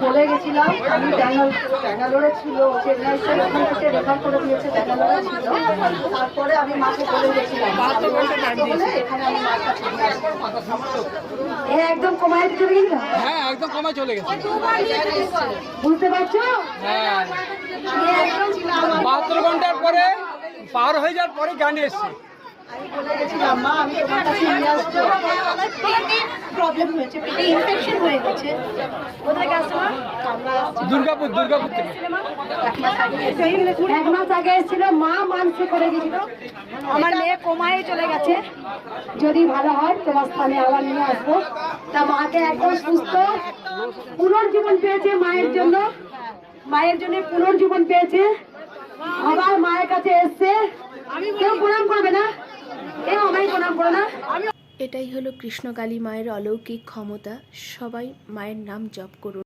বলে গেছিলাম আমি ব্যাঙ্গালোরে ছিল, চেন্নাই ওখান থেকে রেফার করে দিয়েছে, ব্যাঙ্গালোরে ছিল। তারপরে আমি মাকে বলে গেছিলাম এখানে আমি মায়ের কাছে নিয়ে আসবো। একদম কমায় চলে গেছিল। হ্যাঁ একদম কমায় চলে গেছে। বুঝতে পারছো? হ্যাঁ 72 ঘন্টার পরে পার হয়ে যাওয়ার পরে গান এসছে। আমি বলে গেছিলাম মা আমি তোমার কাছে নিয়ে আসবো। আমার পেটে প্রবলেম হয়েছে, পেটে ইনফেকশন হয়ে গেছে। কোথায় গেছো মা? দুর্গাপুর থেকে। এক মাস আগে এসেছিল মা, মানসে করে গেছিল। আমার মেয়ে কোমায় চলে গেছে, যদি ভালো হয় তোমার স্থানে আবার নিয়ে আসবো। তা মাকে একদম সুস্থ পুনর্জীবন পেয়েছে মায়ের জন্য, পুনর্জীবন পেয়েছে। আবার মায়ের কাছে এসছে। কেউ প্রণাম করবে না, কেউ আমায় প্রণাম করো না। এটাই হলো কৃষ্ণকালী মায়ের অলৌকিক ক্ষমতা। সবাই মায়ের নাম জপ করুন।